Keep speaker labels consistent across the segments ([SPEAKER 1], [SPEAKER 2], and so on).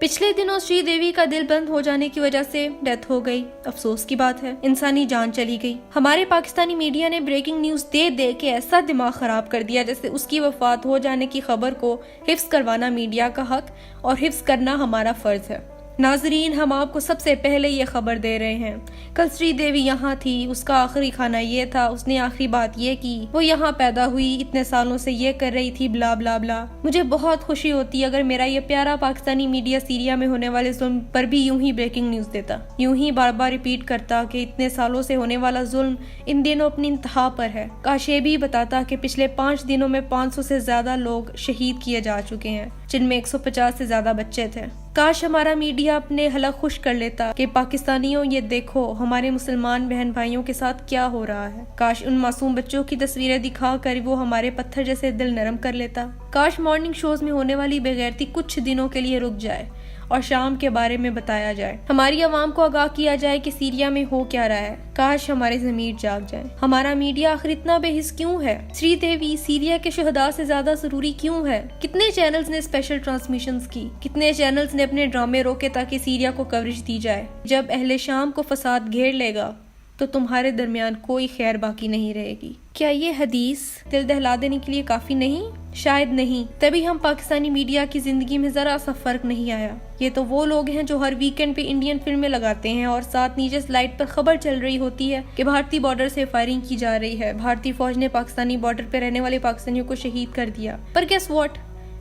[SPEAKER 1] पिछले दिनों श्री देवी का दिल बंद हो जाने की वजह से डेथ हो गई। अफसोस की बात है, इंसानी जान चली गई। हमारे पाकिस्तानी मीडिया ने ब्रेकिंग न्यूज दे दे के ऐसा दिमाग खराब कर दिया जैसे उसकी वफात हो जाने की खबर को हिफ्ज करवाना मीडिया का हक और हिफ्ज करना हमारा फर्ज है। नाजरीन, हम आपको सबसे पहले ये खबर दे रहे हैं, कल श्री देवी यहाँ थी, उसका आखिरी खाना ये था, उसने आखिरी बात ये की, वो यहाँ पैदा हुई, इतने सालों से ये कर रही थी, ब्ला ब्ला ब्ला। मुझे बहुत खुशी होती अगर मेरा ये प्यारा पाकिस्तानी मीडिया सीरिया में होने वाले जुल्म पर भी यूं ही ब्रेकिंग न्यूज देता, यूं ही बार बार रिपीट करता कि इतने सालों से होने वाला जुल्म इन दिनों अपनी इंतहा पर है। काश ये भी बताता कि पिछले 5 दिनों में 500 से ज्यादा लोग शहीद किए जा चुके हैं, जिनमें 150 से ज्यादा बच्चे थे। काश हमारा मीडिया अपने हलक खुश कर लेता कि पाकिस्तानियों, ये देखो हमारे मुसलमान बहन भाइयों के साथ क्या हो रहा है। काश उन मासूम बच्चों की तस्वीरें दिखा कर वो हमारे पत्थर जैसे दिल नरम कर लेता। काश मॉर्निंग शोज में होने वाली बेगैरती कुछ दिनों के लिए रुक जाए और शाम के बारे में बताया जाए। हमारी आवाम को आगाह किया जाए कि सीरिया में हो क्या रहा है। काश हमारे ज़मीर जाग जाए। हमारा मीडिया आखिर इतना बेहिस क्यों है? श्री देवी सीरिया के शुहदा से ज्यादा जरूरी क्यों है? कितने चैनल्स ने स्पेशल ट्रांसमिशंस की, कितने चैनल्स ने अपने ड्रामे रोके ताकि सीरिया को कवरेज दी जाए। जब अहले शाम को फसाद घेर लेगा तो तुम्हारे दरमियान कोई खैर बाकी नहीं रहेगी। क्या ये हदीस दिल दहला देने के लिए काफी नहीं? शायद नहीं, तभी हम पाकिस्तानी मीडिया की जिंदगी में जरा सा फर्क नहीं आया। ये तो वो लोग हैं जो हर वीकेंड पे इंडियन फिल्में लगाते हैं और साथ नीचे स्लाइड पर खबर चल रही होती है कि भारतीय बॉर्डर से फायरिंग की जा रही है, भारतीय फौज ने पाकिस्तानी बॉर्डर पे रहने वाले पाकिस्तानियों को शहीद कर दिया। पर guess what,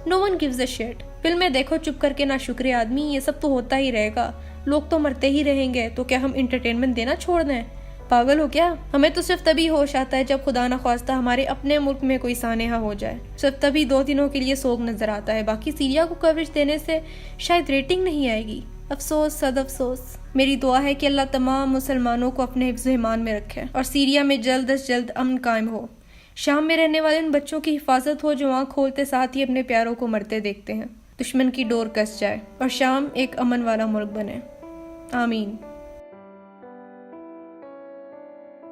[SPEAKER 1] no one gives a shit. फिल्में देखो चुप करके ना शुक्रिया आदमी, ये सब तो होता ही रहेगा, लोग तो मरते ही रहेंगे, तो क्या हम इंटरटेनमेंट देना छोड़ दें? पागल हो क्या? हमें तो सिर्फ तभी होश आता है जब खुदा न ख्वास्ता हमारे अपने मुल्क में कोई सानेहा हो जाए। सिर्फ तभी 2 दिनों के लिए सोग नजर आता है, बाकी सीरिया को कवरेज देने से शायद रेटिंग नहीं आएगी। अफसोस, सद अफसोस। मेरी दुआ है कि अल्लाह तमाम मुसलमानों को अपने हिफ्ज़ ईमान में रखे और सीरिया में जल्द अज जल्द अमन कायम हो। शाम में रहने वाले उन बच्चों की हिफाजत हो जो आँख खोलते साथ ही अपने प्यारों को मरते देखते हैं। दुश्मन की डोर कस जाए और शाम एक अमन वाला मुल्क बने। आमीन।